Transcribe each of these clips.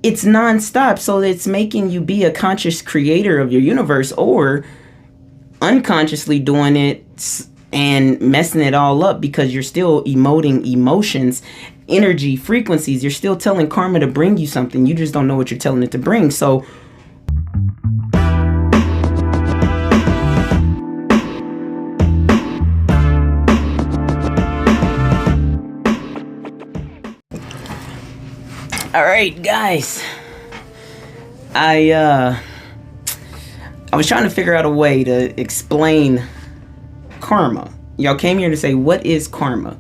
it's nonstop. So it's making you be a conscious creator of your universe, or unconsciously doing it and messing it all up, because you're still emoting emotions, energy, frequencies. You're still telling karma to bring you something. You just don't know what you're telling it to bring. So all right, guys, I was trying to figure out a way to explain karma. Y'all came here to say, what is karma?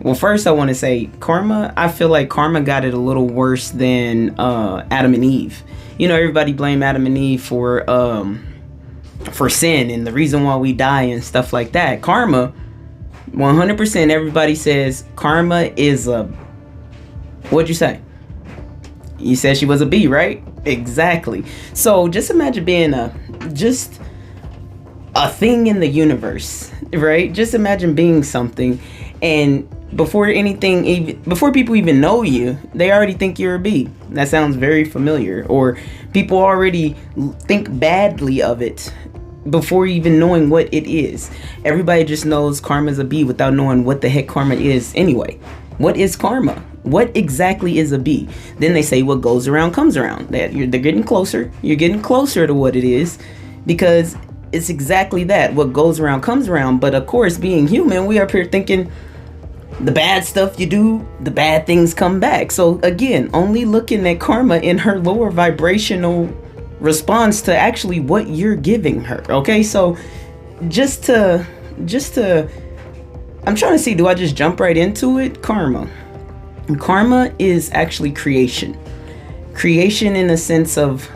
Well, first I want to say karma, I feel like karma got it a little worse than Adam and Eve. You know, everybody blame Adam and Eve for sin and the reason why we die and stuff like that. Karma, 100% everybody says karma is a, what'd you say? You said she was a bee, right? Exactly. So just imagine being just a thing in the universe, right? Just imagine being something, and before people even know you, they already think you're a bee. That sounds very familiar. Or people already think badly of it before even knowing what it is. Everybody just knows karma's a bee without knowing what the heck karma is anyway. What is karma? What exactly is a bee? Then they say what goes around comes around. They're getting closer. You're getting closer to what it is, because it's exactly that. What goes around comes around. But of course, being human, we are up here thinking the bad stuff you do, the bad things come back. So again, only looking at karma in her lower vibrational response to actually what you're giving her. Okay, so just to I'm trying to see, do I just jump right into it? Karma is actually creation in the sense of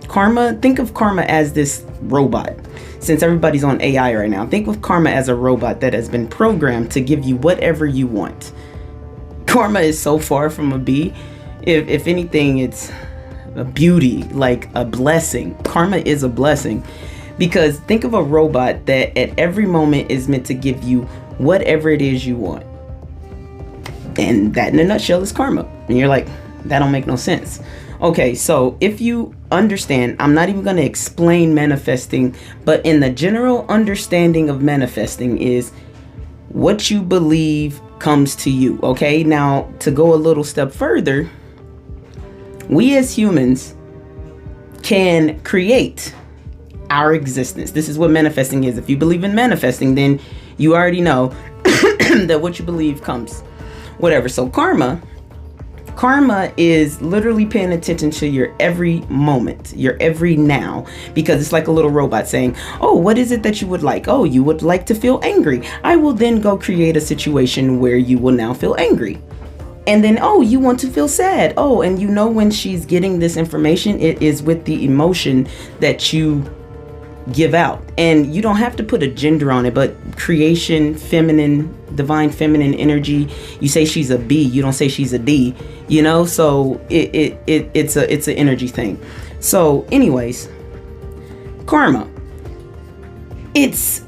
karma. Think of karma as this robot. Since everybody's on AI right now, think of karma as a robot that has been programmed to give you whatever you want. Karma is so far from a bee. If anything, it's a beauty, like a blessing. Karma is a blessing, because think of a robot that at every moment is meant to give you whatever it is you want. And that in a nutshell is karma. And you're like, that don't make no sense. Okay, so if you understand, I'm not even going to explain manifesting, but in the general understanding of manifesting is what you believe comes to you. Okay, now to go a little step further, we as humans can create our existence. This is what manifesting is. If you believe in manifesting, then you already know that what you believe comes. Whatever. So karma is literally paying attention to your every moment, your every now, because it's like a little robot saying, oh, what is it that you would like? Oh, you would like to feel angry. I will then go create a situation where you will now feel angry. And then, oh, you want to feel sad. Oh, and you know, when she's getting this information, it is with the emotion that you give out. And you don't have to put a gender on it, but creation, feminine, divine feminine energy. You say she's a B, you don't say she's a D, you know? So it's an energy thing. So anyways, karma, it's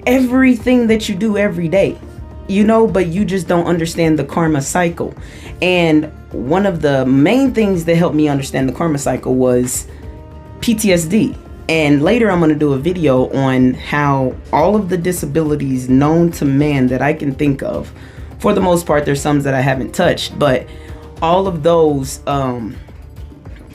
everything that you do every day, you know, but you just don't understand the karma cycle. And one of the main things that helped me understand the karma cycle was PTSD. And later I'm going to do a video on how all of the disabilities known to man that I can think of, for the most part, there's some that I haven't touched, but all of those are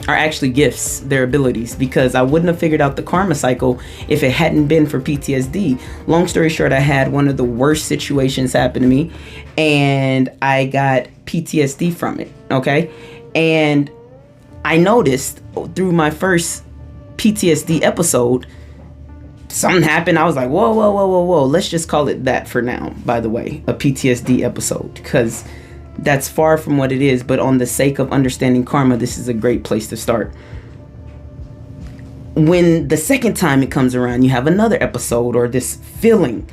actually gifts, their abilities, because I wouldn't have figured out the karma cycle if it hadn't been for PTSD. Long story short, I had one of the worst situations happen to me and I got PTSD from it. Okay. And I noticed through my first PTSD episode, something happened. I was like, whoa. Let's just call it that for now, by the way, a PTSD episode, because that's far from what it is. But on the sake of understanding karma, this is a great place to start. When the second time it comes around, you have another episode or this feeling.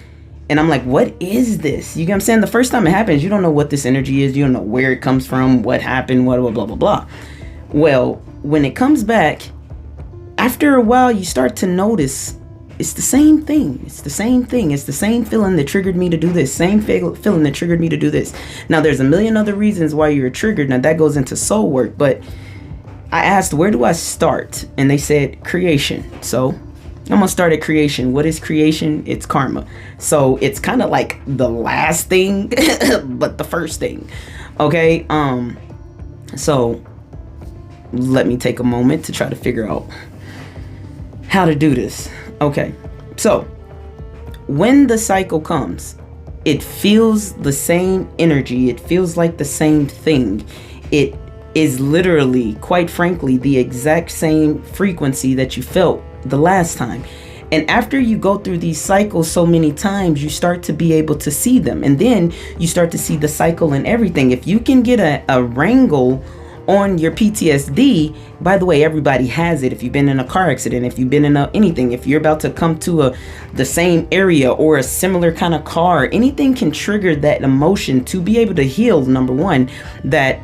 And I'm like, what is this? You get what I'm saying? The first time it happens, you don't know what this energy is. You don't know where it comes from, what happened, what, blah, blah, blah. Well, when it comes back, after a while, you start to notice It's the same thing. It's the same thing. It's the same feeling that triggered me to do this. Same feeling that triggered me to do this. Now, there's a million other reasons why you're triggered. Now, that goes into soul work. But I asked, where do I start? And they said creation. So I'm going to start at creation. What is creation? It's karma. So it's kind of like the last thing, but the first thing. Okay. So let me take a moment to try to figure out how to do this. Okay, so when the cycle comes, it feels the same energy. It feels like the same thing. It is literally, quite frankly, the exact same frequency that you felt the last time. And after you go through these cycles so many times, you start to be able to see them. And then you start to see the cycle and everything. If you can get a wrangle on your PTSD, by the way, everybody has it. If you've been in a car accident, if you've been in anything, if you're about to come to the same area or a similar kind of car, anything can trigger that emotion to be able to heal, number one, that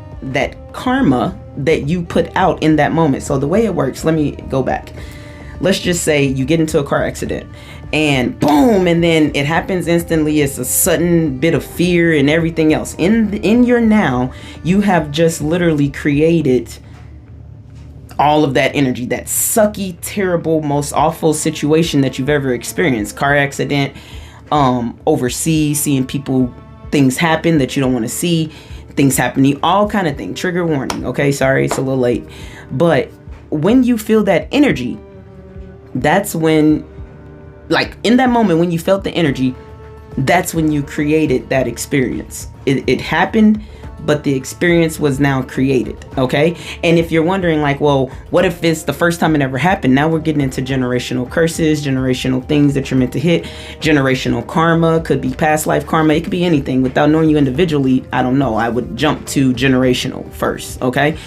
karma that you put out in that moment. So the way it works, let me go back. Let's just say you get into a car accident and boom, and then it happens instantly. It's a sudden bit of fear and everything else. In your now, you have just literally created all of that energy, that sucky, terrible, most awful situation that you've ever experienced. Car accident, overseas, seeing people, things happen that you don't want to see, things happening, all kind of things. Trigger warning. Okay, sorry, it's a little late. But when you feel that energy, that's when, like in that moment when you felt the energy, that's when you created that experience. It happened, but the experience was now created. Okay. And if you're wondering like, well, what if it's the first time it ever happened? Now we're getting into generational curses, generational things that you're meant to hit. Generational karma could be past life karma. It could be anything. Without knowing you individually, I don't know. I would jump to generational first. Okay.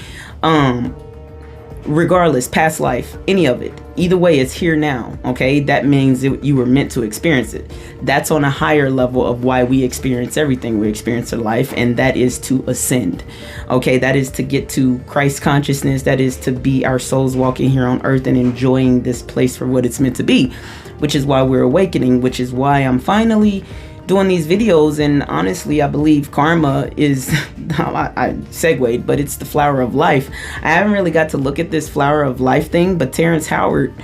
Regardless, past life, any of it, either way, it's here now. Okay, that means you were meant to experience it. That's on a higher level of why we experience everything we experience in life, and that is to ascend. Okay, that is to get to Christ consciousness. That is to be our souls walking here on earth and enjoying this place for what it's meant to be, which is why we're awakening, which is why I'm finally doing these videos. And honestly, I believe karma is, I segued, but it's the flower of life. I haven't really got to look at this flower of life thing, but Terrence Howard,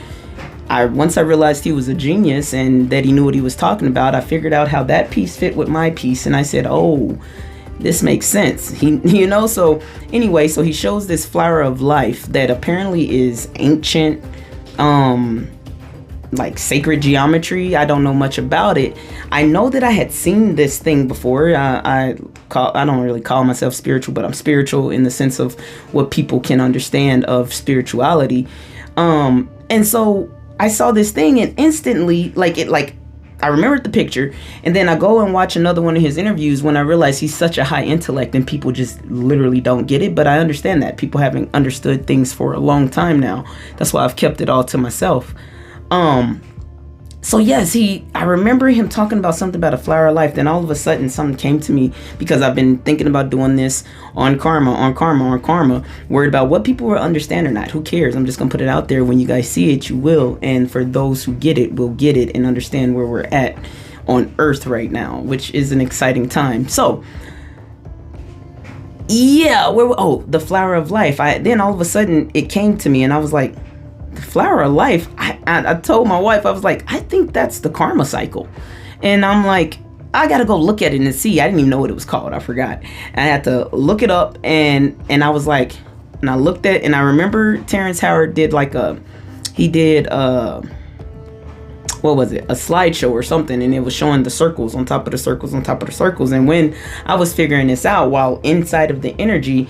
once I realized he was a genius and that he knew what he was talking about, I figured out how that piece fit with my piece. And I said, oh, this makes sense. So anyway, so he shows this flower of life that apparently is ancient, like sacred geometry. I don't know much about it. I know that I had seen this thing before. I don't really call myself spiritual, but I'm spiritual in the sense of what people can understand of spirituality. And so I saw this thing and instantly, I remembered the picture, and then I go and watch another one of his interviews when I realize he's such a high intellect and people just literally don't get it. But I understand that people haven't understood things for a long time now. That's why I've kept it all to myself. So yes, I remember him talking about something about a flower of life. Then all of a sudden something came to me because I've been thinking about doing this on karma, worried about what people will understand or not. Who cares? I'm just going to put it out there. When you guys see it, you will. And for those who get it, will get it and understand where we're at on earth right now, which is an exciting time. So yeah, the flower of life. Then all of a sudden it came to me and I was like, the flower of life. I told my wife, I was like, I think that's the karma cycle. And I'm like, I gotta go look at it and see. I didn't even know what it was called. I forgot. I had to look it up and I was like, and I looked at, and I remember Terrence Howard did what was it? A slideshow or something. And it was showing the circles on top of the circles on top of the circles. And when I was figuring this out, while inside of the energy,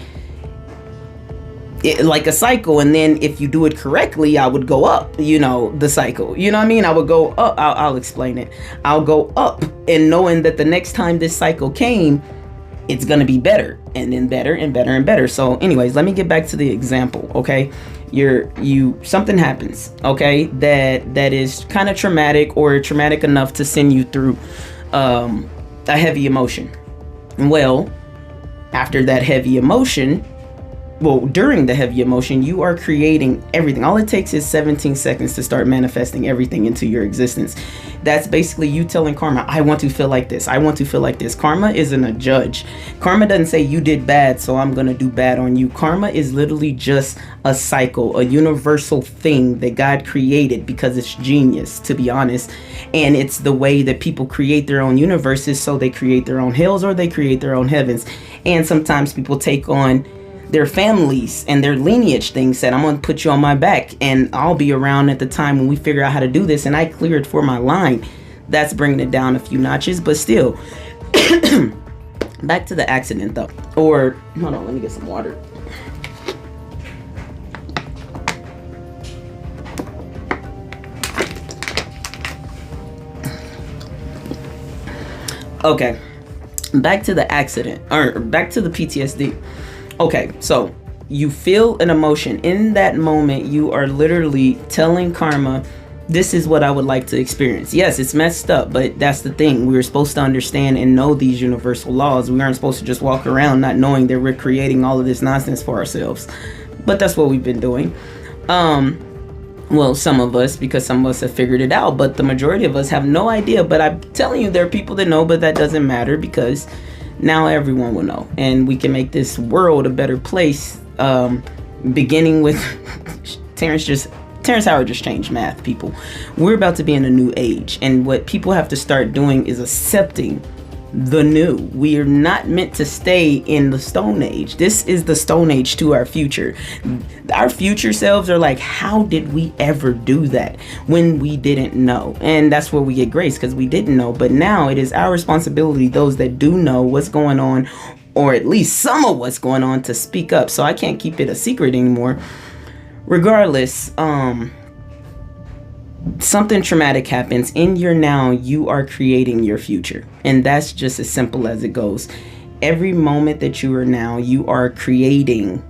like a cycle, and then if you do it correctly, I would go up, the cycle, you know what I mean? I would go up. I'll explain it. I'll go up, and knowing that the next time this cycle came, it's going to be better, and then better and better and better. So anyways, let me get back to the example. Okay, something happens, okay, that is kind of traumatic or traumatic enough to send you through a heavy emotion. Well, after that heavy emotion, well, during the heavy emotion, you are creating everything. All it takes is 17 seconds to start manifesting everything into your existence. That's basically you telling karma, I want to feel like this. I want to feel like this. Karma isn't a judge. Karma doesn't say you did bad, so I'm going to do bad on you. Karma is literally just a cycle, a universal thing that God created because it's genius, to be honest. And it's the way that people create their own universes. So they create their own hells or they create their own heavens. And sometimes people take on their families and their lineage things, said, I'm going to put you on my back and I'll be around at the time when we figure out how to do this. And I cleared for my line. That's bringing it down a few notches, but still. Back to the accident though. Or, hold on, let me get some water. Okay, back to the accident, or back to the PTSD. Okay, so you feel an emotion. In that moment, you are literally telling karma, this is what I would like to experience. Yes, it's messed up, but that's the thing. We were supposed to understand and know these universal laws. We aren't supposed to just walk around not knowing that we're creating all of this nonsense for ourselves. But that's what we've been doing. Well, some of us, because some of us have figured it out, but the majority of us have no idea. But I'm telling you, there are people that know, but that doesn't matter because now everyone will know, and we can make this world a better place. Beginning with Terrence Howard just changed math, people. We're about to be in a new age, and what people have to start doing is accepting the new. We are not meant to stay in the Stone Age. This is the Stone Age to our future. Our future selves are like, how did we ever do that when we didn't know? And that's where we get grace, because we didn't know. But now it is our responsibility, those that do know what's going on, or at least some of what's going on, to speak up. So I can't keep it a secret anymore. Regardless, something traumatic happens in your now, you are creating your future. And that's just as simple as it goes. Every moment that you are now, you are creating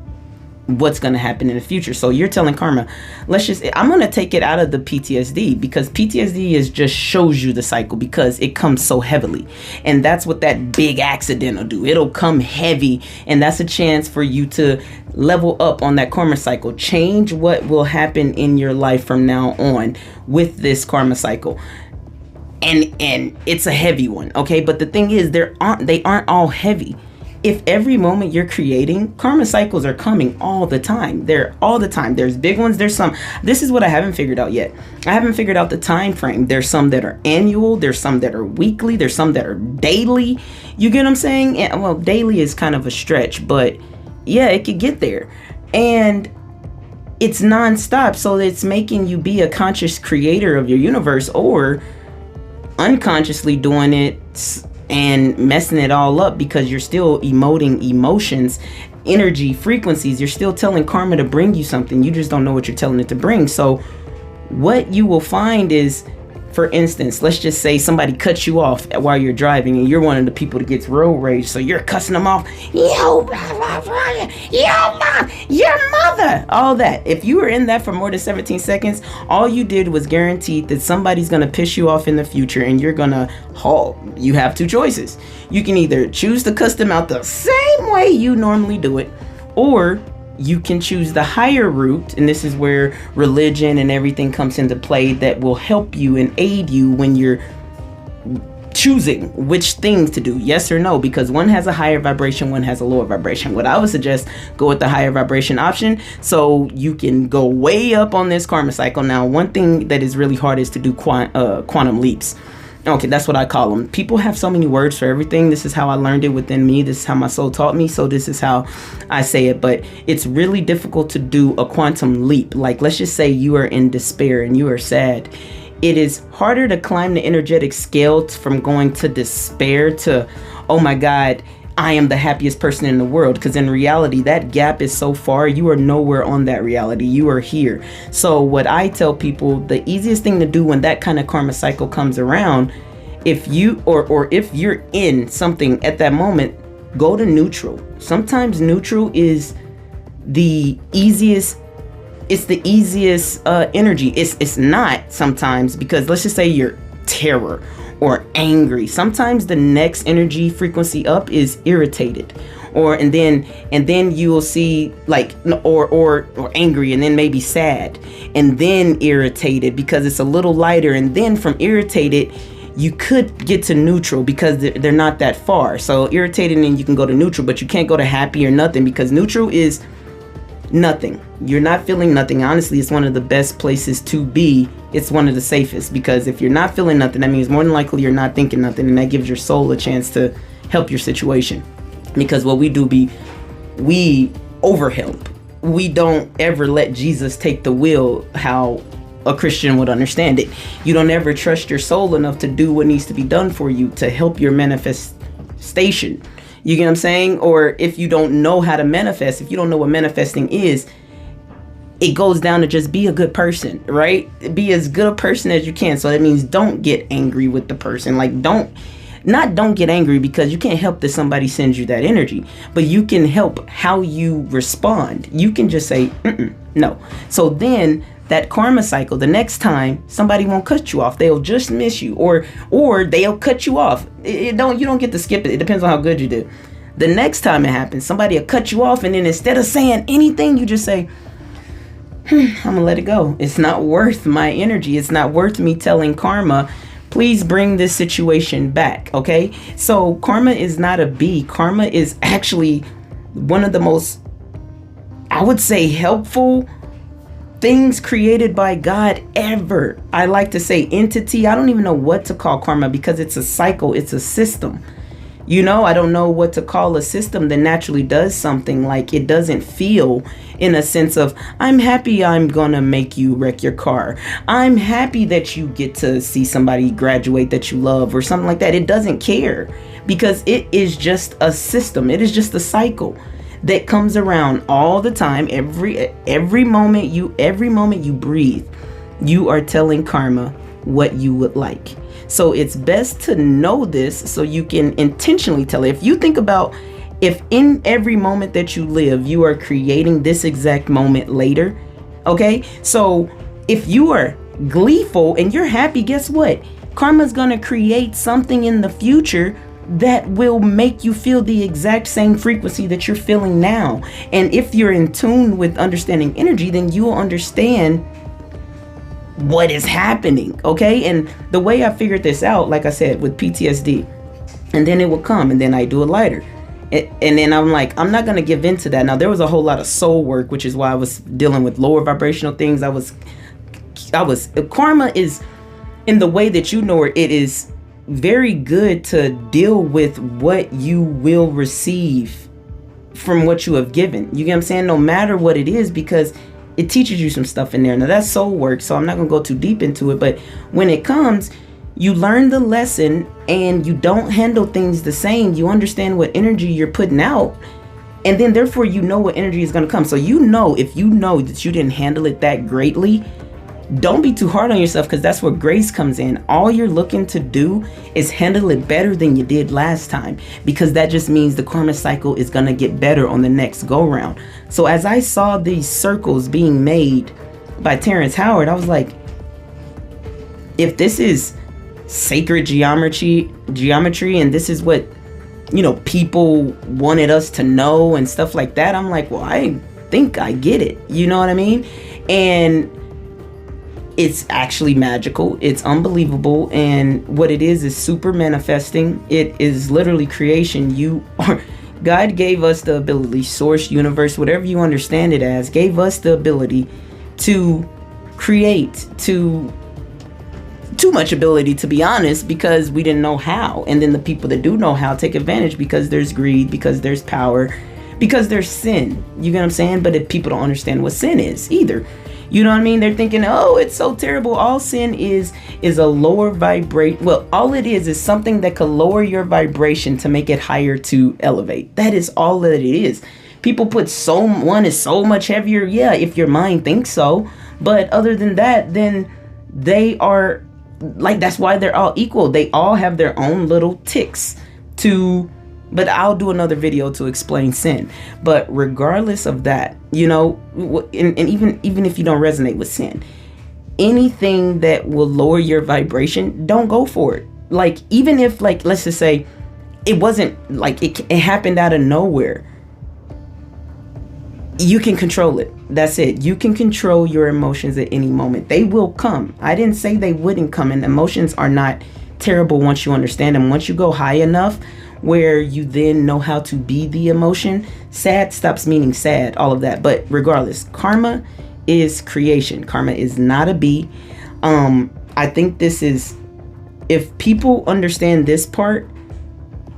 what's going to happen in the future. So you're telling karma, I'm going to take it out of the PTSD, because PTSD is just shows you the cycle because it comes so heavily. And that's what that big accident will do. It'll come heavy. And that's a chance for you to level up on that karma cycle. Change what will happen in your life from now on with this karma cycle. And it's a heavy one. Okay. But the thing is, they aren't all heavy. If every moment you're creating, karma cycles are coming all the time. They're all the time. There's big ones. There's some. This is what I haven't figured out yet. I haven't figured out the time frame. There's some that are annual. There's some that are weekly. There's some that are daily. You get what I'm saying? And, well, daily is kind of a stretch, but yeah, it could get there. And it's nonstop. So it's making you be a conscious creator of your universe, or unconsciously doing it and messing it all up, because you're still emoting emotions, energy, frequencies. You're still telling karma to bring you something. You just don't know what you're telling it to bring. So what you will find is, for instance, let's just say somebody cuts you off while you're driving and you're one of the people that gets road rage. So you're cussing them off. Yo, your mother, all that. If you were in that for more than 17 seconds, all you did was guaranteed that somebody's going to piss you off in the future, and you're going to halt. You have two choices. You can either choose to cuss them out the same way you normally do it, or you can choose the higher route, and this is where religion and everything comes into play that will help you and aid you when you're choosing which things to do, yes or no, because one has a higher vibration, one has a lower vibration. What I would suggest, go with the higher vibration option so you can go way up on this karma cycle. Now, one thing that is really hard is to do quantum leaps. Okay, that's what I call them. People have so many words for everything. This is how I learned it within me. This is how my soul taught me. So this is how I say it. But it's really difficult to do a quantum leap. Like, let's just say you are in despair and you are sad. It is harder to climb the energetic scale from going to despair to, oh my God, I am the happiest person in the world. Because in reality, that gap is so far. You are nowhere on that reality. You are here. So what I tell people, the easiest thing to do when that kind of karma cycle comes around, if you or if you're in something at that moment, go to neutral. Sometimes neutral is the easiest. It's the easiest energy. It's not sometimes, because let's just say you're terror or angry. Sometimes the next energy frequency up is irritated or and then you will see like or angry, and then maybe sad, and then irritated because it's a little lighter, and then from irritated you could get to neutral because they're not that far. So irritated, and you can go to neutral, but you can't go to happy or nothing, because neutral is nothing. You're not feeling nothing. Honestly, it's one of the best places to be. It's one of the safest, because if you're not feeling nothing, that means more than likely you're not thinking nothing, and that gives your soul a chance to help your situation. Because what we do we overhelp. We don't ever let Jesus take the wheel, how a Christian would understand it. You don't ever trust your soul enough to do what needs to be done for you to help your manifestation. You get what I'm saying? Or if you don't know how to manifest, if you don't know what manifesting is, it goes down to just be a good person, right? Be as good a person as you can. So that means don't get angry with the person. Like don't get angry, because you can't help that somebody sends you that energy, but you can help how you respond. You can just say, no. So then that karma cycle, the next time somebody won't cut you off, they'll just miss you, or they'll cut you off. You don't get to skip it. It depends on how good you do. The next time it happens, somebody will cut you off, and then instead of saying anything, you just say, I'm gonna let it go. It's not worth my energy. It's not worth me telling karma, please bring this situation back. Okay, so karma is not a B. Karma is actually one of the most, I would say, helpful things created by God ever. I like to say entity. I don't even know what to call karma, because it's a cycle. It's a system. I don't know what to call a system that naturally does something. Like, it doesn't feel in a sense of, I'm happy I'm gonna make you wreck your car. I'm happy that you get to see somebody graduate that you love, or something like that. It doesn't care, because it is just a system. It is just a cycle that comes around all the time. Every moment you breathe, you are telling karma what you would like. So it's best to know this so you can intentionally tell it. If you think about, if in every moment that you live, you are creating this exact moment later, okay? So if you are gleeful and you're happy, guess what? Karma's gonna create something in the future that will make you feel the exact same frequency that you're feeling now. And if you're in tune with understanding energy, then you will understand what is happening, okay? And the way I figured this out, like I said, with PTSD, and then it will come, and then I do it lighter. And then I'm like, I'm not going to give into that. Now, there was a whole lot of soul work, which is why I was dealing with lower vibrational things. Karma is, in the way that you know it, it is very good to deal with what you will receive from what you have given. You get what I'm saying? No matter what it is, because it teaches you some stuff in there. Now, that's soul work, so I'm not going to go too deep into it. But when it comes, you learn the lesson, and you don't handle things the same. You understand what energy you're putting out, and then therefore you know what energy is going to come. So if you know that you didn't handle it that greatly, don't be too hard on yourself, because that's where grace comes in. All you're looking to do is handle it better than you did last time, because that just means the karma cycle is going to get better on the next go round. So as I saw these circles being made by Terrence Howard, I was like, if this is sacred geometry, and this is what, people wanted us to know and stuff like that, I'm like, well, I think I get it. You know what I mean? And it's actually magical. It's unbelievable. And what it is super manifesting. It is literally creation. God gave us the ability, source, universe, whatever you understand it as, gave us the ability to create, too much ability, to be honest, because we didn't know how. And then the people that do know how take advantage, because there's greed, because there's power, because there's sin. You get what I'm saying? But if people don't understand what sin is either. You know what I mean? They're thinking, oh, it's so terrible. All sin is a lower vibrate. Well, all it is something that could lower your vibration to make it higher to elevate. That is all that it is. People put one is so much heavier. Yeah, if your mind thinks so. But other than that, then they are like, that's why they're all equal. They all have their own little ticks but I'll do another video to explain sin. But regardless of that, and even if you don't resonate with sin, anything that will lower your vibration, don't go for it. Like, even if, like, let's just say it wasn't like it happened out of nowhere. You can control it. That's it. You can control your emotions at any moment. They will come. I didn't say they wouldn't come, and emotions are not terrible once you understand them. Once you go high enough where you then know how to be the emotion, sad stops meaning sad, all of that. But regardless, karma is creation. Karma is not a bee. I think this is, if people understand this part,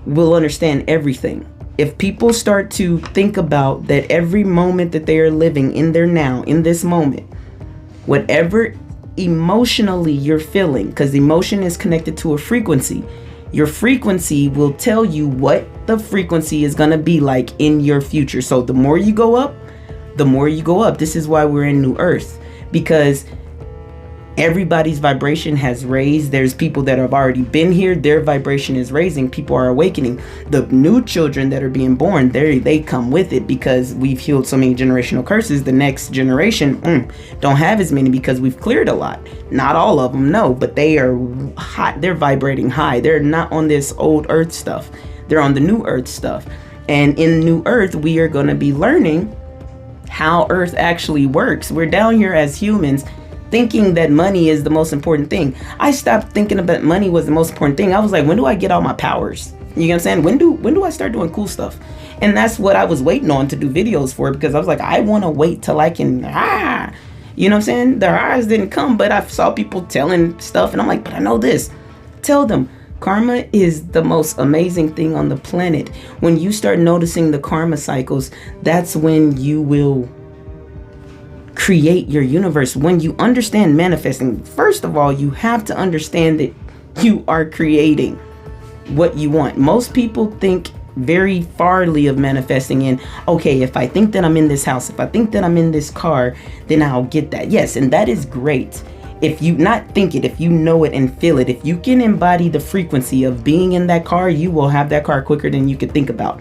will understand everything. If people start to think about that every moment that they are living in their now, in this moment, whatever emotionally you're feeling, because emotion is connected to a frequency, your frequency will tell you what the frequency is going to be like in your future. So the more you go up, the more you go up. This is why we're in New Earth, because everybody's vibration has raised. There's people that have already been here. Their vibration is raising. People are awakening. The new children that are being born, they come with it because we've healed so many generational curses. The next generation don't have as many because we've cleared a lot. Not all of them, no, but they are hot. They're vibrating high. They're not on this old earth stuff. They're on the new earth stuff. And in New Earth, we are going to be learning how earth actually works. We're down here as humans thinking that money is the most important thing. I stopped thinking about money was the most important thing. I was like, when do I get all my powers? You know what I'm saying? When do I start doing cool stuff? And that's what I was waiting on to do videos for, because I was like, I want to wait till I can, you know what I'm saying? Their eyes didn't come, but I saw people telling stuff and I'm like, but I know this. Tell them. Karma is the most amazing thing on the planet. When you start noticing the karma cycles, that's when you will create your universe. When you understand manifesting, first of all, you have to understand that you are creating what you want. Most people think very farly of manifesting in, okay, if I think that I'm in this house, if I think that I'm in this car, then I'll get that. Yes, and that is great. If you not think it, if you know it and feel it, if you can embody the frequency of being in that car, you will have that car quicker than you could think about.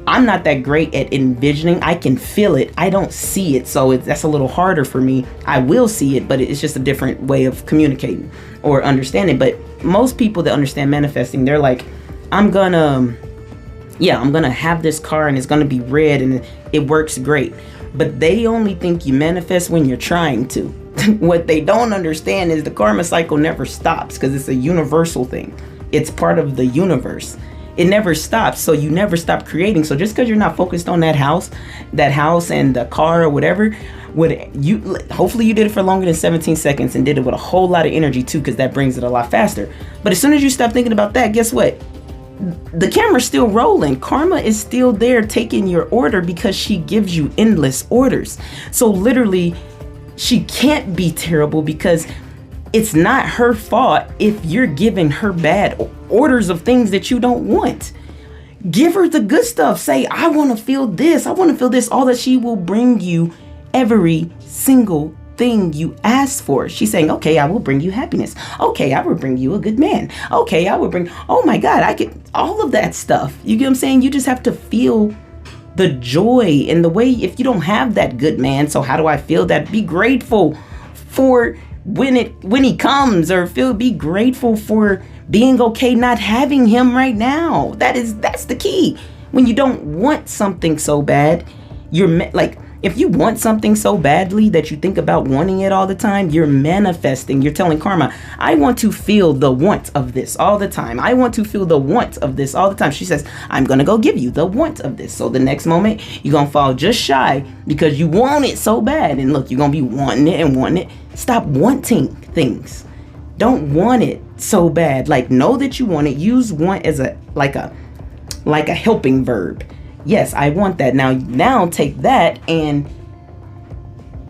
I'm not that great at envisioning. I can feel it. I don't see it. So that's a little harder for me. I will see it, but it's just a different way of communicating or understanding. But most people that understand manifesting, they're like, I'm gonna have this car and it's gonna be red and it works great. But they only think you manifest when you're trying to. What they don't understand is the karma cycle never stops, because it's a universal thing. It's part of the universe. It never stops, so you never stop creating. So just because you're not focused on that house and the car or whatever, hopefully you did it for longer than 17 seconds and did it with a whole lot of energy too, because that brings it a lot faster. But as soon as you stop thinking about that, guess what? The camera's still rolling. Karma is still there taking your order, because she gives you endless orders. So literally, she can't be terrible, because it's not her fault if you're giving her bad orders of things that you don't want. Give her the good stuff. Say, I want to feel this. I want to feel this. All that, she will bring you every single thing you ask for. She's saying, okay, I will bring you happiness. Okay, I will bring you a good man. Okay, I will bring, oh my God, I get all of that stuff. You get what I'm saying? You just have to feel the joy and the way. If you don't have that good man, so how do I feel that? Be grateful for when he comes, or be grateful for being okay not having him right now. That's the key. When you don't want something so bad, if you want something so badly that you think about wanting it all the time, you're manifesting. You're telling karma, I want to feel the want of this all the time. I want to feel the want of this all the time. She says, I'm going to go give you the want of this. So the next moment, you're going to fall just shy because you want it so bad. And look, you're going to be wanting it and wanting it. Stop wanting things. Don't want it so bad. Like, know that you want it. Use want as a helping verb. Yes, I want that. Now take that and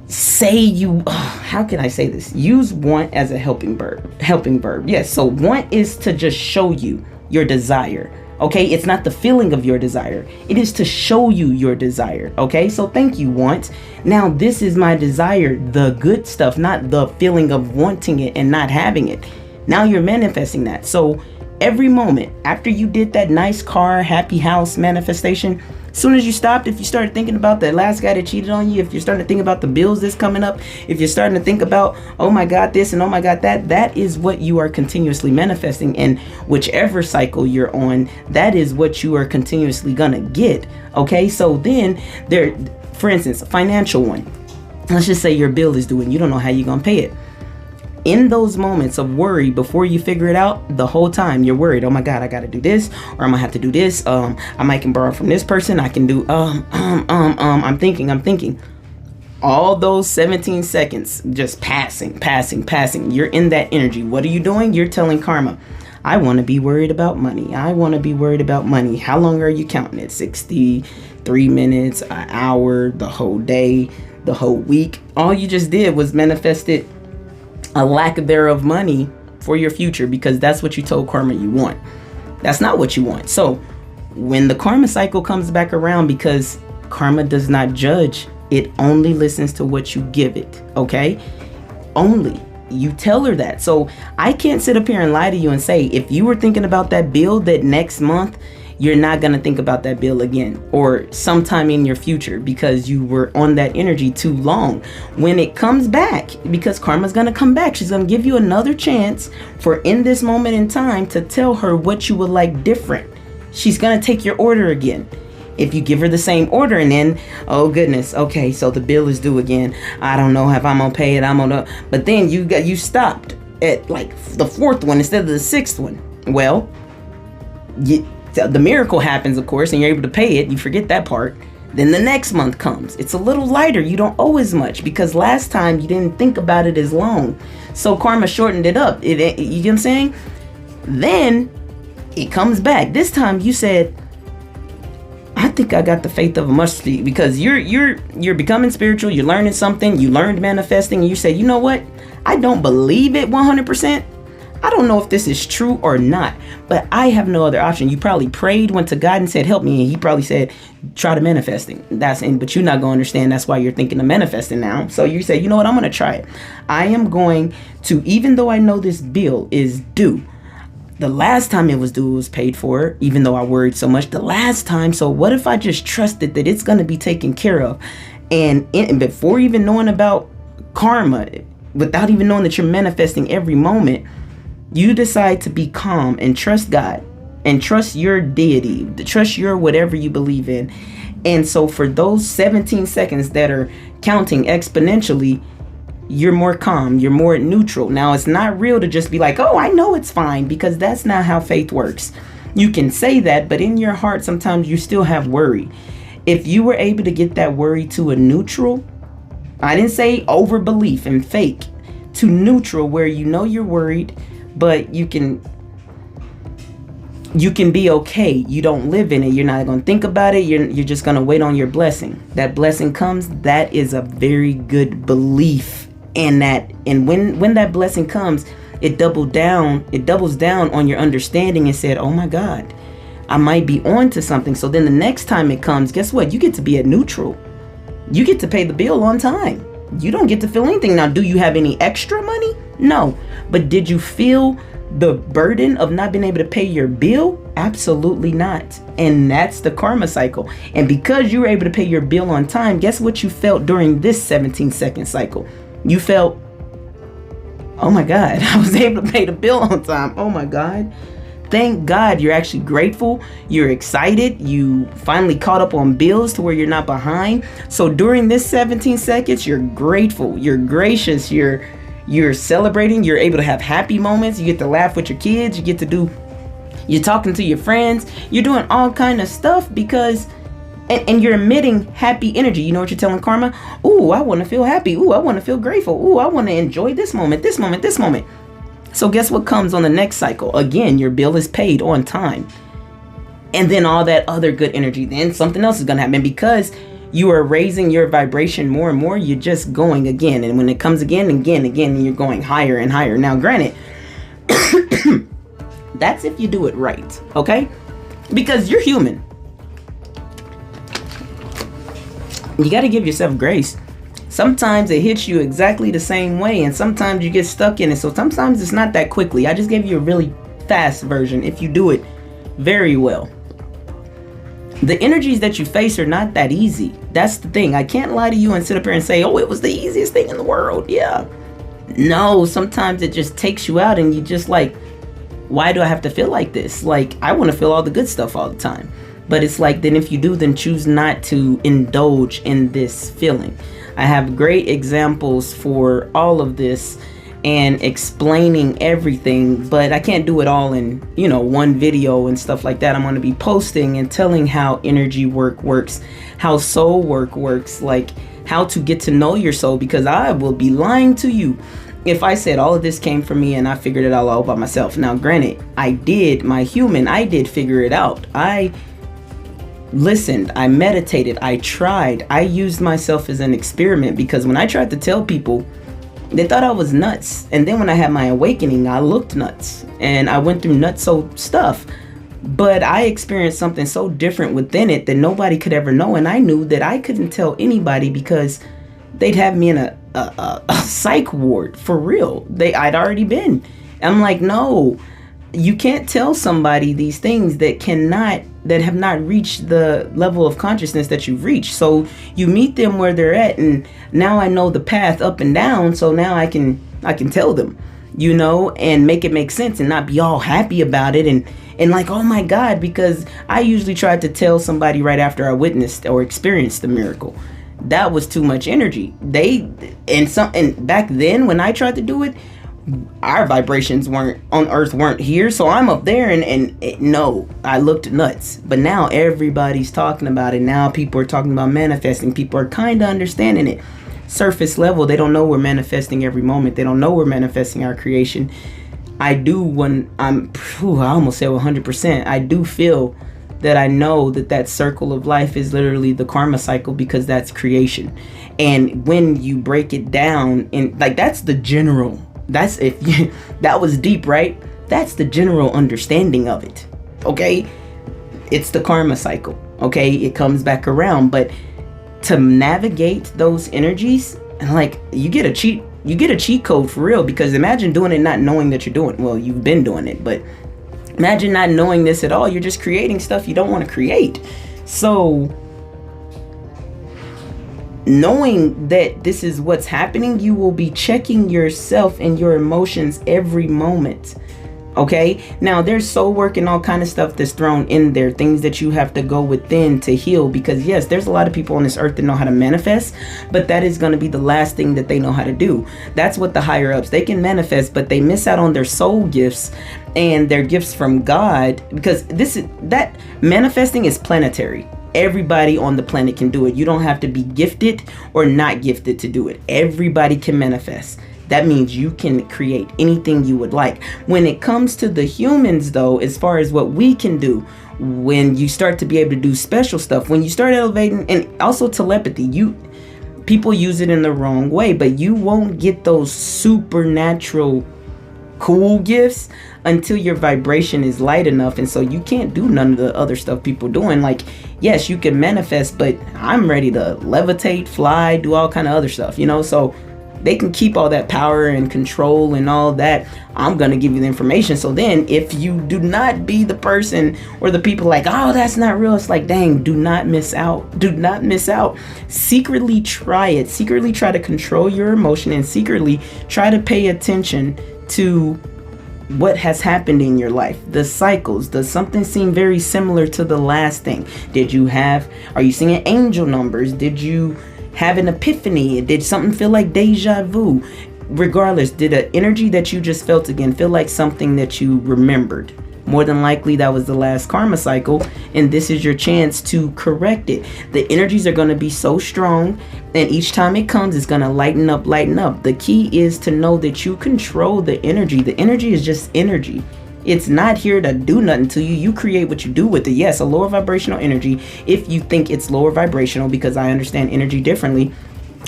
say how can I say this? Use want as a helping verb. Yes, so want is to just show you your desire. Okay, it's not the feeling of your desire. It is to show you your desire. Okay, so thank you, want. Now this is my desire, the good stuff, not the feeling of wanting it and not having it. Now you're manifesting that. So every moment after you did that nice car, happy house manifestation, As soon as you stopped, if you started thinking about that last guy that cheated on you, if you're starting to think about the bills that's coming up, if you're starting to think about, oh my God, this and oh my God, that is what you are continuously manifesting. And whichever cycle you're on, that is what you are continuously gonna get. Okay, so then there, for instance, a financial one. Let's just say your bill is due and you don't know how you're gonna pay it. In those moments of worry, before you figure it out, the whole time you're worried, oh my God, I gotta do this, or I'm gonna have to do this, I might can borrow from this person, I can do, I'm thinking. All those 17 seconds just passing. You're in that energy. What are you doing? You're telling karma, I wanna be worried about money. I wanna be worried about money. How long are you counting it? 63 minutes, an hour, the whole day, the whole week? All you just did was manifested a lack thereof money for your future, because that's what you told karma you want. That's not what you want. So when the karma cycle comes back around, because karma does not judge, it only listens to what you give it. Okay? Only. You tell her that. So I can't sit up here and lie to you and say, if you were thinking about that bill, that next month you're not going to think about that bill again, or sometime in your future, because you were on that energy too long. When it comes back, because karma's going to come back, she's going to give you another chance for in this moment in time to tell her what you would like different. She's going to take your order again. If you give her the same order and then, oh goodness, okay, so the bill is due again. I don't know if I'm going to pay it. But then you stopped at like the fourth one instead of the sixth one. Well, the miracle happens, of course, and you're able to pay it. You forget that part. Then the next month comes. It's a little lighter. You don't owe as much, because last time you didn't think about it as long. So karma shortened it up. You get what I'm saying? Then it comes back. This time you said, I think I got the faith of a mustard seed, because you're becoming spiritual. You're learning something. You learned manifesting, and you said, you know what? I don't believe it 100%. I don't know if this is true or not, but I have no other option. You probably prayed, went to God and said, help me. And he probably said, try to manifesting. But you're not going to understand. That's why you're thinking of manifesting now. So you say, you know what? I'm going to try it. I am going to, even though I know this bill is due, the last time it was due, it was paid for, even though I worried so much the last time. So what if I just trusted that it's going to be taken care of? And before even knowing about karma, without even knowing that you're manifesting every moment, you decide to be calm and trust God and trust your deity, trust your whatever you believe in. And so for those 17 seconds that are counting exponentially, you're more calm, you're more neutral. Now, it's not real to just be like, oh, I know it's fine, because that's not how faith works. You can say that, but in your heart, sometimes you still have worry. If you were able to get that worry to a neutral, I didn't say over belief and fake, to neutral, where you know you're worried, but you can be okay. You don't live in it. You're not going to think about it. You're just going to wait on your blessing. That blessing comes. That is a very good belief in that. And when that blessing comes, it doubles down on your understanding and said, oh my God, I might be on to something. So then the next time it comes, guess what? You get to be at neutral. You get to pay the bill on time. You don't get to feel anything. Now, do you have any extra money? No. But did you feel the burden of not being able to pay your bill? Absolutely not. And that's the karma cycle. And because you were able to pay your bill on time, guess what you felt during this 17-second cycle? You felt, oh my God, I was able to pay the bill on time. Oh my God. Thank God. You're actually grateful. You're excited. You finally caught up on bills to where you're not behind. So during this 17 seconds, you're grateful. You're gracious. You're celebrating. You're able to have happy moments. You get to laugh with your kids. You're talking to your friends. You're doing all kind of stuff because, and you're emitting happy energy. You know what you're telling karma? Ooh, I want to feel happy. Ooh, I want to feel grateful. Ooh, I want to enjoy this moment, this moment, this moment. So guess what comes on the next cycle? Again, your bill is paid on time. And then all that other good energy, then something else is going to happen because you are raising your vibration more and more. You're just going again. And when it comes again, and you're going higher and higher. Now, granted, that's if you do it right. Okay? Because you're human. You got to give yourself grace. Sometimes it hits you exactly the same way, and sometimes you get stuck in it. So sometimes it's not that quickly. I just gave you a really fast version if you do it very well. The energies that you face are not that easy. That's the thing. I can't lie to you and sit up here and say, oh, it was the easiest thing in the world. Yeah. No, sometimes it just takes you out and you just like, why do I have to feel like this? Like, I want to feel all the good stuff all the time. But it's like, then if you do, then choose not to indulge in this feeling. I have great examples for all of this and explaining everything, but I can't do it all in, one video and stuff like that. I'm going to be posting and telling how energy work works, how soul work works, like how to get to know your soul, because I will be lying to you if I said all of this came from me and I figured it all out by myself. Now, granted, I did figure it out. I listened, I meditated, I tried, I used myself as an experiment, because when I tried to tell people, they thought I was nuts. And then when I had my awakening, I looked nuts and I went through nutso stuff. But I experienced something so different within it that nobody could ever know. And I knew that I couldn't tell anybody because they'd have me in a psych ward for real. I'd already been. I'm like, no, you can't tell somebody these things that have not reached the level of consciousness that you've reached. So you meet them where they're at, and now I know the path up and down, so now I can tell them, and make it make sense and not be all happy about it and like, oh my God, because I usually tried to tell somebody right after I witnessed or experienced the miracle. That was too much energy. And back then when I tried to do it, our vibrations on earth weren't here, so I'm up there no, I looked nuts. But now everybody's talking about it. Now people are talking about manifesting. People are kind of understanding it. Surface level, they don't know we're manifesting every moment. They don't know we're manifesting our creation. I do when I almost said 100%. I do feel that I know that circle of life is literally the karma cycle, because that's creation. And when you break it down, and like, that's the general. That was deep, right? That's the general understanding of it. Okay? It's the karma cycle. Okay? It comes back around. But to navigate those energies, and like, you get a cheat code for real, because imagine doing it not knowing that you're doing it. Well, you've been doing it, but imagine not knowing this at all. You're just creating stuff you don't want to create. So knowing that this is what's happening, you will be checking yourself and your emotions every moment. Okay, now there's soul work and all kind of stuff that's thrown in there, things that you have to go within to heal, because yes, there's a lot of people on this earth that know how to manifest, but that is going to be the last thing that they know how to do. That's what the higher ups, they can manifest, but they miss out on their soul gifts and their gifts from God, because that manifesting is planetary. Everybody on the planet can do it. You don't have to be gifted or not gifted to do it. Everybody can manifest. That means you can create anything you would like. When it comes to the humans, though, as far as what we can do, when you start to be able to do special stuff, when you start elevating, and also telepathy, people use it in the wrong way, but you won't get those supernatural cool gifts until your vibration is light enough. And so you can't do none of the other stuff people doing. Like, yes, you can manifest, but I'm ready to levitate, fly, do all kind of other stuff, so they can keep all that power and control and all that. I'm going to give you the information. So then if you do not be the person or the people like, oh, that's not real, it's like, dang, do not miss out. Do not miss out. Secretly try it. Secretly try to control your emotion, and secretly try to pay attention to what has happened in your life, the cycles. Does something seem very similar to the last thing? Are you seeing angel numbers? Did you have an epiphany? Did something feel like deja vu? Regardless, did an energy that you just felt again feel like something that you remembered? More than likely, that was the last karma cycle, and this is your chance to correct it. The energies are going to be so strong, and each time it comes, it's going to lighten up. The key is to know that you control the energy. The energy is just energy. It's not here to do nothing to you. You create what you do with it. Yes, a lower vibrational energy, if you think it's lower vibrational, because I understand energy differently.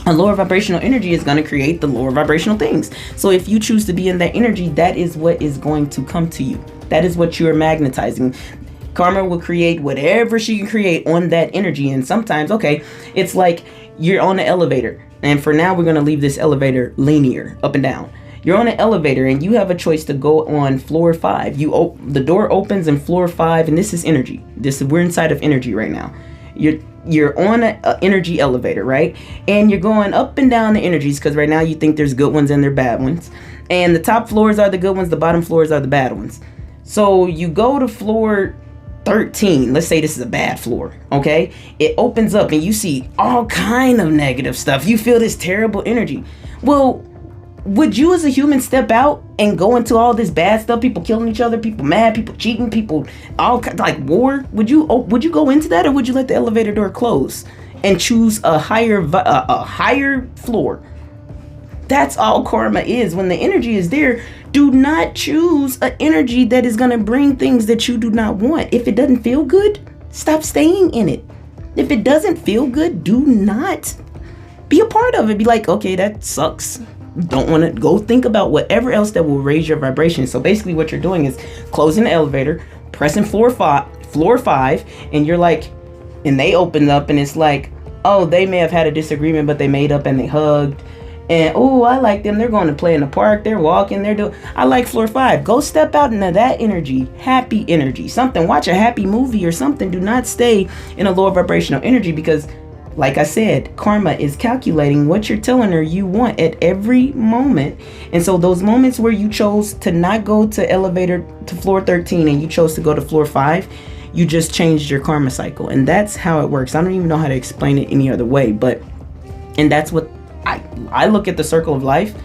A lower vibrational energy is going to create the lower vibrational things. So if you choose to be in that energy, that is what is going to come to you. That is what you are magnetizing. Karma will create whatever she can create on that energy. And sometimes, okay, it's like you're on an elevator. And for now, we're going to leave this elevator linear, up and down. You're on an elevator and you have a choice to go on floor 5. The door opens in floor 5, and this is energy. We're inside of energy right now. You're on an energy elevator, right? And you're going up and down the energies, because right now you think there's good ones and there bad ones. And the top floors are the good ones, the bottom floors are the bad ones. So you go to floor 13. Let's say this is a bad floor, okay? It opens up and you see all kind of negative stuff. You feel this terrible energy. Well, would you as a human step out and go into all this bad stuff? People killing each other, people mad, people cheating, people all like war. Would you go into that, or would you let the elevator door close and choose a higher floor? That's all karma is. When the energy is there, do not choose an energy that is going to bring things that you do not want. If it doesn't feel good, stop staying in it. If it doesn't feel good, do not be a part of it. Be like, okay, that sucks. Don't want to go think about whatever else that will raise your vibration. So basically what you're doing is closing the elevator, pressing floor 5, and you're like, and they open up and it's like, oh, they may have had a disagreement, but they made up and they hugged. And oh, I like them. They're going to play in the park. They're walking. I like floor 5. Go step out into that energy, happy energy, something. Watch a happy movie or something. Do not stay in a lower vibrational energy, because like I said, karma is calculating what you're telling her you want at every moment. And so those moments where you chose to not go to elevator to floor 13 and you chose to go to floor 5, you just changed your karma cycle. And that's how it works. I don't even know how to explain it any other way, and that's what I look at the circle of life,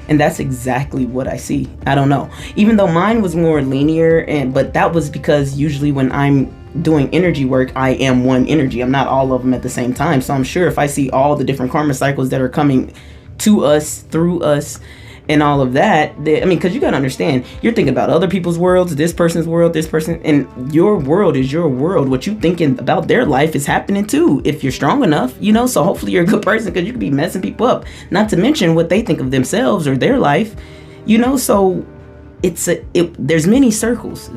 and that's exactly what I see. I don't know. Even though mine was more linear, but that was because usually when I'm doing energy work, I am one energy. I'm not all of them at the same time. So I'm sure if I see all the different karma cycles that are coming to us, through us, and all of that, because you got to understand, you're thinking about other people's worlds, this person's world, this person, and your world is your world. What you thinking about their life is happening too, if you're strong enough, so hopefully you're a good person, because you could be messing people up, not to mention what they think of themselves or their life, so there's many circles.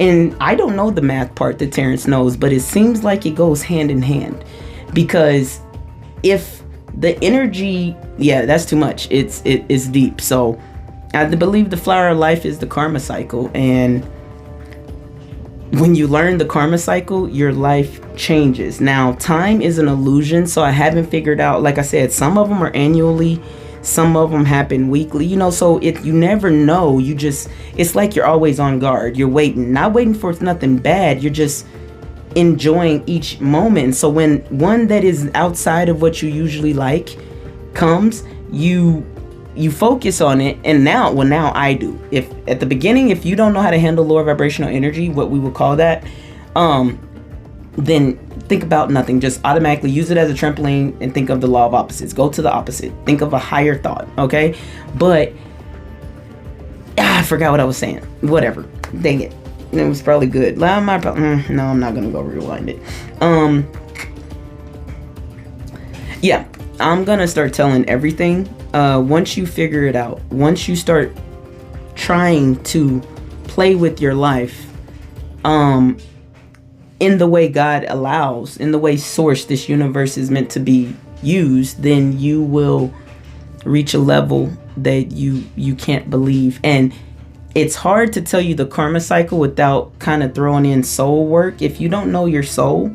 And I don't know the math part that Terrence knows, but it seems like it goes hand in hand, because if the energy, that's too much. It's deep. So I believe the flower of life is the karma cycle. And when you learn the karma cycle, your life changes. Now, time is an illusion. So I haven't figured out, like I said, some of them are annually, some of them happen weekly, so you never know. It's like you're always on guard. You're waiting, not waiting for nothing bad. You're just enjoying each moment. So when one that is outside of what you usually like comes, you focus on it. And now I do. If at the beginning, if you don't know how to handle lower vibrational energy, what we would call that, then think about nothing. Just automatically use it as a trampoline and think of the law of opposites. Go to the opposite. Think of a higher thought. Okay. But I forgot what I was saying. Whatever. Dang it. It was probably good. No, I'm not gonna go rewind it. I'm gonna start telling everything. Once you figure it out, once you start trying to play with your life, in the way God allows, in the way source, this universe is meant to be used, then you will reach a level that you can't believe. And it's hard to tell you the karma cycle without kind of throwing in soul work. If you don't know your soul,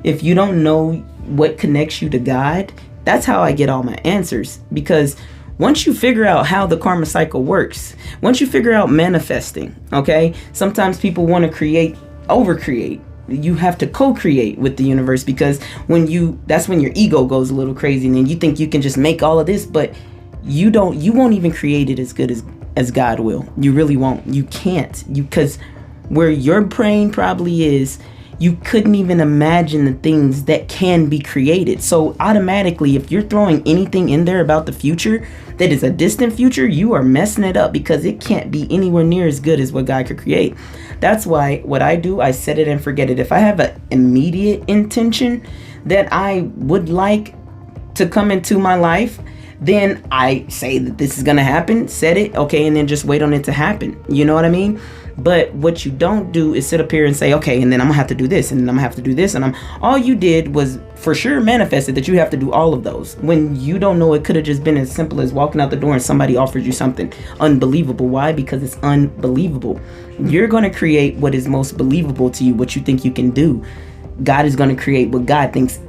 if you don't know what connects you to God, that's how I get all my answers. Because once you figure out how the karma cycle works, once you figure out manifesting, okay, sometimes people want to overcreate. You have to co-create with the universe, because that's when your ego goes a little crazy, and then you think you can just make all of this, but you won't even create it as good as God will. You really won't. You can't. Because where your brain probably is, you couldn't even imagine the things that can be created. So automatically, if you're throwing anything in there about the future that is a distant future, you are messing it up, because it can't be anywhere near as good as what God could create. That's why what I do, I set it and forget it. If I have an immediate intention that I would like to come into my life, then I say that this is going to happen, set it, okay, and then just wait on it to happen. You know what I mean? But what you don't do is sit up here and say, okay, and then I'm gonna have to do this, and then I'm gonna have to do this, and all you did was for sure manifested that you have to do all of those, when you don't know it could have just been as simple as walking out the door and somebody offers you something unbelievable. Why? Because it's unbelievable. You're gonna create what is most believable to you, what you think you can do. God is gonna create what God thinks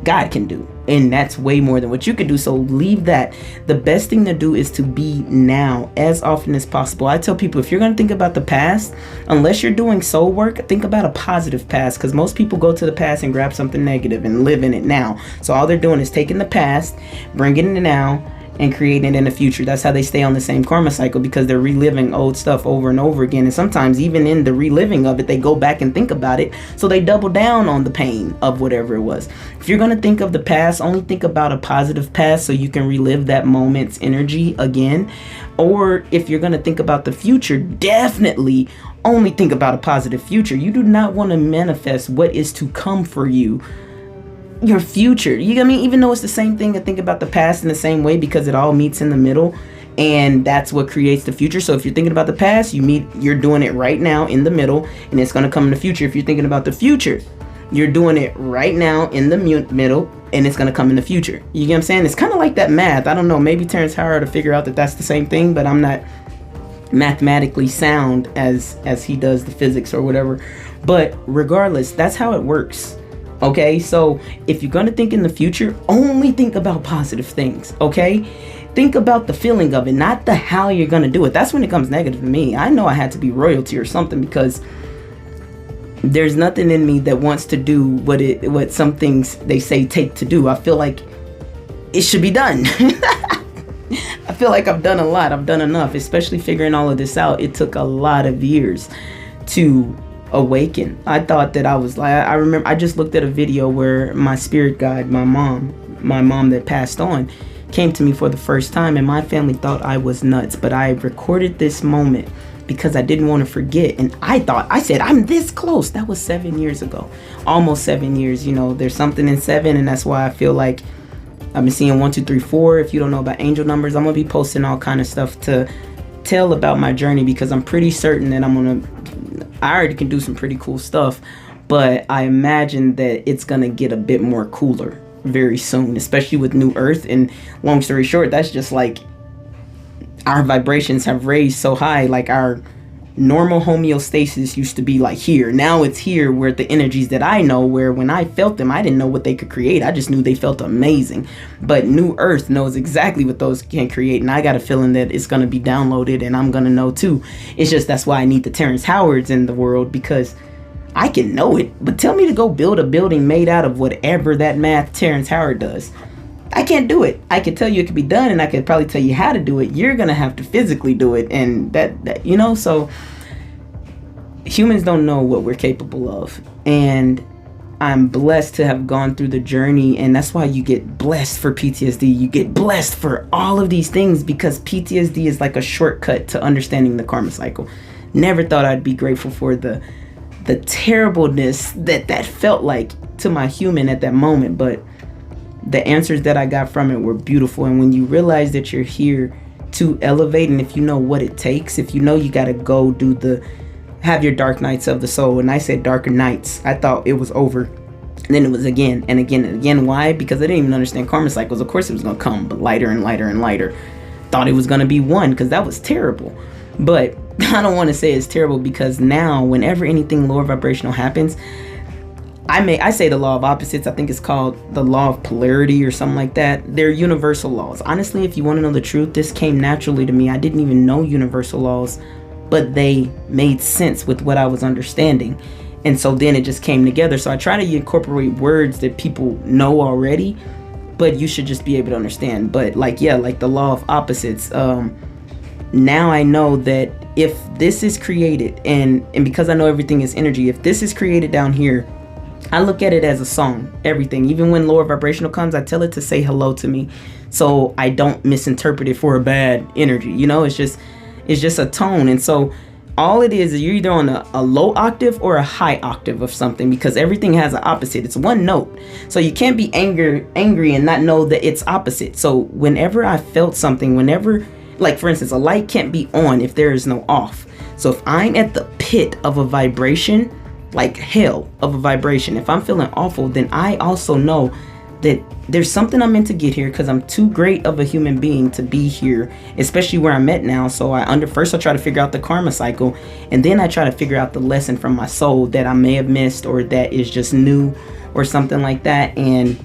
God can do, and that's way more than what you can do. So leave that. The best thing to do is to be now as often as possible. I tell people, if you're going to think about the past, unless you're doing soul work, think about a positive past, because most people go to the past and grab something negative and live in it now. So all they're doing is taking the past, bringing it now, and creating it in the future. That's how they stay on the same karma cycle, because they're reliving old stuff over and over again. And sometimes even in the reliving of it, they go back and think about it, so they double down on the pain of whatever it was. If you're going to think of the past, only think about a positive past so you can relive that moment's energy again. Or if you're going to think about the future, definitely only think about a positive future. You do not want to manifest what is to come for you, your future. You know what I mean? Even though it's the same thing, to think about the past in the same way, because it all meets in the middle, and that's what creates the future. So if you're thinking about the past, you're doing it right now in the middle, and it's going to come in the future. If you're thinking about the future, you're doing it right now in the middle, and it's going to come in the future. You get what I'm saying? It's kind of like that math. I don't know, maybe Terrence Howard to figure out that that's the same thing, but I'm not mathematically sound as he does the physics or whatever. But regardless, that's how it works. Okay, so if you're going to think in the future, only think about positive things, okay? Think about the feeling of it, not the how you're going to do it. That's when it comes negative to me. I know I had to be royalty or something, because there's nothing in me that wants to do what some things they say take to do. I feel like it should be done. I feel like I've done a lot. I've done enough, especially figuring all of this out. It took a lot of years to awaken. I thought that I was like, I remember I just looked at a video where my spirit guide, my mom that passed on, came to me for the first time, and my family thought I was nuts, but I recorded this moment because I didn't want to forget. And I said, I'm this close. That was 7 years ago, almost 7 years. You know, there's something in 7, and that's why I feel like I've been seeing 1, 2, 3, 4. If you don't know about angel numbers, I'm gonna be posting all kind of stuff to tell about my journey, because I'm pretty certain that I already can do some pretty cool stuff, but I imagine that it's gonna get a bit more cooler very soon, especially with New Earth. And long story short, that's just like our vibrations have raised so high. Like our normal homeostasis used to be like here. Now it's here, where the energies that I know, where when I felt them, I didn't know what they could create. I just knew they felt amazing. But New Earth knows exactly what those can create, and I got a feeling that it's going to be downloaded, and I'm going to know too. It's just that's why I need the Terrence Howards in the world, because I can know it. But tell me to go build a building made out of whatever that math Terrence Howard does. I can't do it. I can tell you it can be done, and I could probably tell you how to do it. You're going to have to physically do it, and that you know, so humans don't know what we're capable of. And I'm blessed to have gone through the journey, and that's why you get blessed for PTSD. You get blessed for all of these things, because PTSD is like a shortcut to understanding the karma cycle. Never thought I'd be grateful for the terribleness that felt like to my human at that moment, but the answers that I got from it were beautiful. And when you realize that you're here to elevate, and if you know what it takes, if you know you got to go have your dark nights of the soul. And I said darker nights, I thought it was over, and then it was again and again and again. Why? Because I didn't even understand karma cycles. Of course it was going to come, but lighter and lighter and lighter. Thought it was going to be one, because that was terrible. But I don't want to say it's terrible, because now whenever anything lower vibrational happens, I say the law of opposites. I think it's called the law of polarity or something like that. They're universal laws. Honestly, if you want to know the truth, this came naturally to me. I didn't even know universal laws, but they made sense with what I was understanding. And so then it just came together. So I try to incorporate words that people know already, but you should just be able to understand. But like the law of opposites. Now I know that if this is created, and because I know everything is energy, if this is created down here, I look at it as a song, everything. Even when lower vibrational comes, I tell it to say hello to me, so I don't misinterpret it for a bad energy. You know, it's just a tone. And so all it is you're either on a low octave or a high octave of something, because everything has an opposite. It's one note. So you can't be angry and not know that it's opposite. So whenever I felt something, like for instance, a light can't be on if there is no off. So if I'm at the pit of a vibration, like hell of a vibration, if I'm feeling awful, then I also know that there's something I'm meant to get here, because I'm too great of a human being to be here, especially where I'm at now. So first I try to figure out the karma cycle, and then I try to figure out the lesson from my soul that I may have missed, or that is just new or something like that, and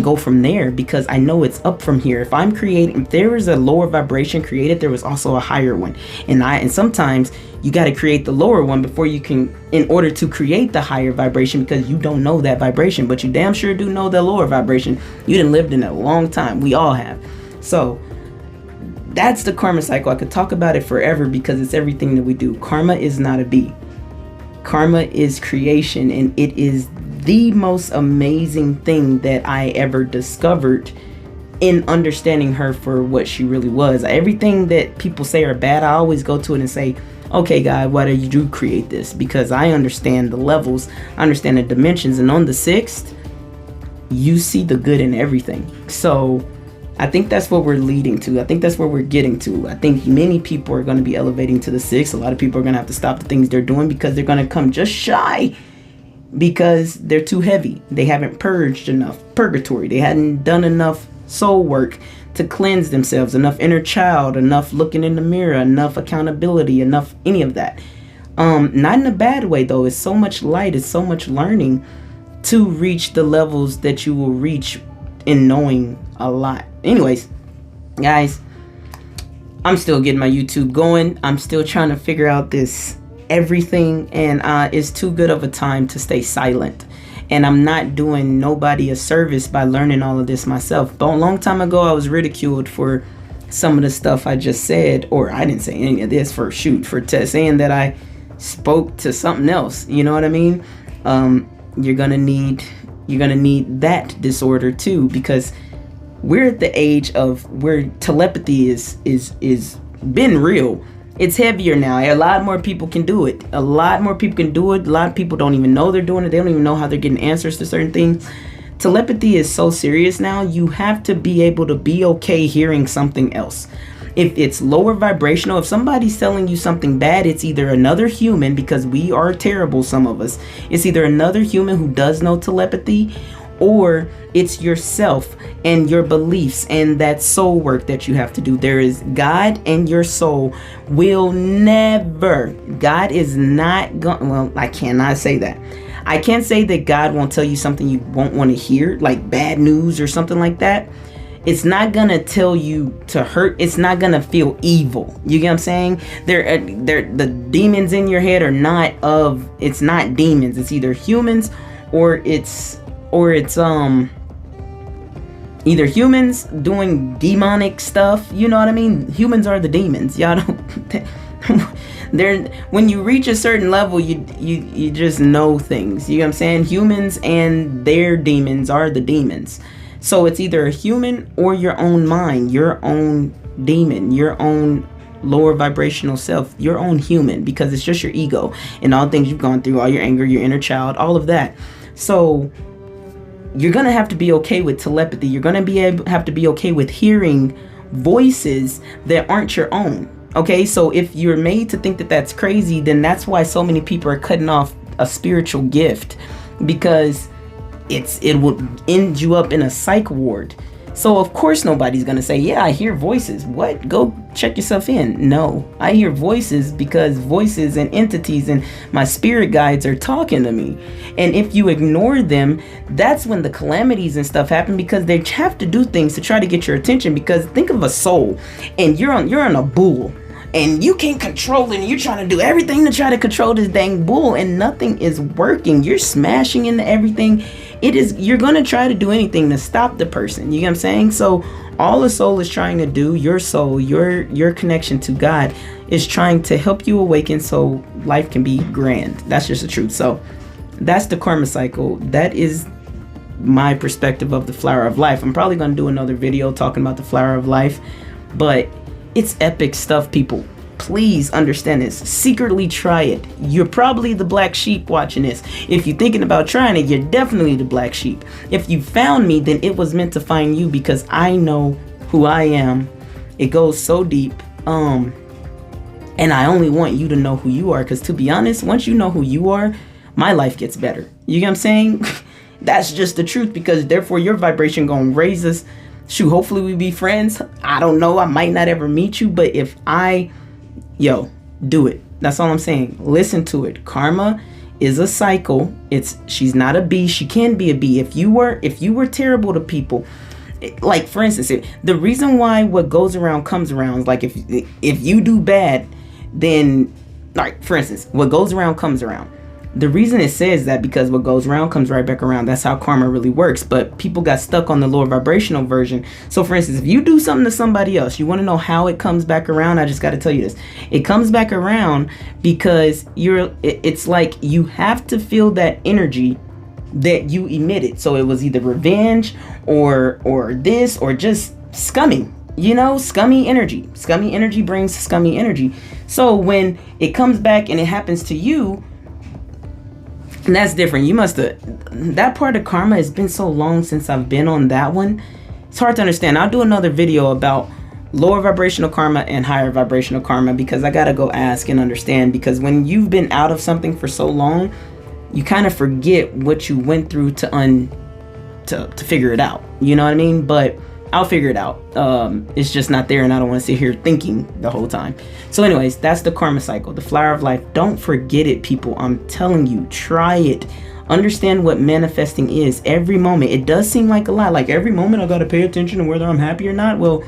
go from there, because I know it's up from here. If I'm creating, if there is a lower vibration created, there was also a higher one. And sometimes you got to create the lower one before you can, in order to create the higher vibration, because you don't know that vibration, but you damn sure do know the lower vibration. You done lived in it a long time. We all have. So that's the karma cycle. I could talk about it forever because it's everything that we do. Karma is not a bee. Karma is creation, and it is the most amazing thing that I ever discovered in understanding her for what she really was. Everything that people say are bad, I always go to it and say, okay, God, why did you create this? Because I understand the levels, I understand the dimensions, and on the 6th, you see the good in everything. So I think that's what we're leading to. I think that's where we're getting to. I think many people are going to be elevating to the 6th. A lot of people are going to have to stop the things they're doing, because they're going to come just shy, because they're too heavy. They haven't purged enough purgatory. They hadn't done enough soul work to cleanse themselves, enough inner child, enough looking in the mirror, enough accountability, enough any of that. Not in a bad way though. It's so much light, it's so much learning to reach the levels that you will reach in knowing a lot. Anyways, guys, I'm still getting my YouTube going. I'm still trying to figure out this everything, and it's too good of a time to stay silent, and I'm not doing nobody a service by learning all of this myself. But a long time ago, I was ridiculed for some of the stuff I just said, or I didn't say any of this for saying that I spoke to something else. You know what I mean? You're gonna need that disorder too, because we're at the age of where telepathy is been real. It's heavier now. A lot more people can do it. A lot more people can do it. A lot of people don't even know they're doing it. They don't even know how they're getting answers to certain things. Telepathy is so serious now. You have to be able to be okay hearing something else. If it's lower vibrational, if somebody's telling you something bad, it's either another human, because we are terrible, some of us. It's either another human who does know telepathy, or it's yourself and your beliefs and that soul work that you have to do. There is God, and your soul will never, God is not going, well, I cannot say that. I can't say that God won't tell you something you won't want to hear, like bad news or something like that. It's not gonna tell you to hurt. It's not gonna feel evil. You get what I'm saying? The demons in your head are not it's not demons. It's either humans, or it's either humans doing demonic stuff. You know what I mean? Humans are the demons. Y'all don't. When you reach a certain level, you just know things. You know what I'm saying? Humans and their demons are the demons. So it's either a human or your own mind, your own demon, your own lower vibrational self, your own human, because it's just your ego and all the things you've gone through, all your anger, your inner child, all of that. So you're gonna have to be okay with telepathy. You're gonna have to be okay with hearing voices that aren't your own. Okay, so if you're made to think that that's crazy, then that's why so many people are cutting off a spiritual gift, because it would end you up in a psych ward. So of course nobody's gonna say, yeah, I hear voices. What? Go check yourself in. No, I hear voices because voices and entities and my spirit guides are talking to me. And if you ignore them, that's when the calamities and stuff happen, because they have to do things to try to get your attention. Because think of a soul, and you're on a bull, and you can't control it, and you're trying to do everything to try to control this dang bull, and nothing is working. You're smashing into everything. You're gonna try to do anything to stop the person. You get what I'm saying? So all the soul is trying to do, your soul, your connection to God, is trying to help you awaken so life can be grand. That's just the truth. So that's the karma cycle. That is my perspective of the flower of life. I'm probably gonna do another video talking about the flower of life, but it's epic stuff, people. Please understand this. Secretly try it. You're probably the black sheep watching this. If you're thinking about trying it, you're definitely the black sheep. If you found me, then it was meant to find you, because I know who I am. It goes so deep. And I only want you to know who you are, because to be honest, once you know who you are, my life gets better. You get what I'm saying? That's just the truth, because therefore your vibration gonna raise us. Shoot, hopefully we be friends. I don't know. I might not ever meet you, but if do it. That's all I'm saying. Listen to it. Karma is a cycle. She's not a bee. She can be a bee. If you were terrible to people, like for instance, the reason why what goes around comes around is like if you do bad, then like for instance, what goes around comes around. The reason it says that because what goes around comes right back around. That's how karma really works. But people got stuck on the lower vibrational version. So for instance, if you do something to somebody else, you want to know how it comes back around? I just got to tell you this. It comes back around because it's like you have to feel that energy that you emitted. So it was either revenge or this or just scumming. Scummy energy. Scummy energy brings scummy energy. So when it comes back and it happens to you, and that's different. You must have, that part of karma has been so long since I've been on that one. It's hard to understand. I'll do another video about lower vibrational karma and higher vibrational karma, because I got to go ask and understand, because when you've been out of something for so long, you kind of forget what you went through to figure it out. You know what I mean? But I'll figure it out. It's just not there, and I don't want to sit here thinking the whole time. So anyways, that's the karma cycle, the flower of life. Don't forget it, people. I'm telling you, try it. Understand what manifesting is. Every moment. It does seem like a lot. Like every moment I got to pay attention to whether I'm happy or not. Well,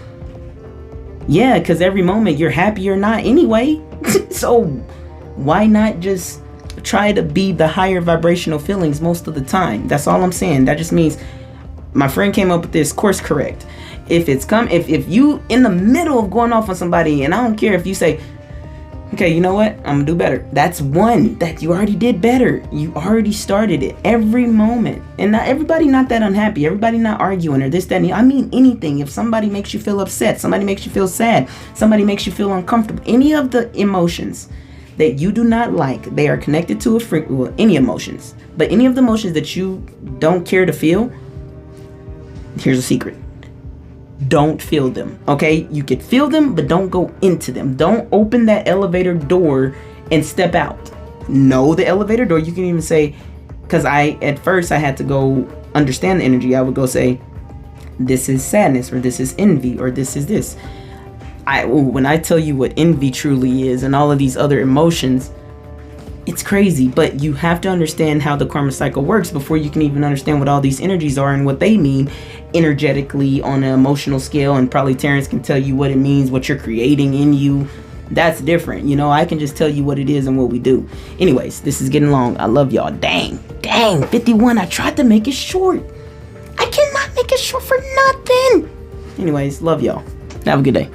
yeah, because every moment you're happy or not anyway. So why not just try to be the higher vibrational feelings most of the time? That's all I'm saying. That just means my friend came up with this course correct. If you in the middle of going off on somebody, and I don't care if you say, okay, you know what, I'm gonna do better. That's one that you already did better. You already started it. Every moment. And not everybody not that unhappy. Everybody not arguing or this, that, and I mean anything. If somebody makes you feel upset, somebody makes you feel sad, somebody makes you feel uncomfortable, any of the emotions that you do not like, they are connected to any emotions. But any of the emotions that you don't care to feel, here's a secret. Don't feel them, okay? You can feel them, but don't go into them. Don't open that elevator door and step out. Know the elevator door. You can even say, because at first I had to go understand the energy. I would go say, this is sadness, or this is envy, or this is this. When I tell you what envy truly is and all of these other emotions, it's crazy. But you have to understand how the karma cycle works before you can even understand what all these energies are and what they mean energetically on an emotional scale. And probably Terrence can tell you what it means, what you're creating in you. That's different. I can just tell you what it is and what we do. Anyways, this is getting long. I love y'all. Dang, 51. I tried to make it short. I cannot make it short for nothing. Anyways, love y'all. Have a good day.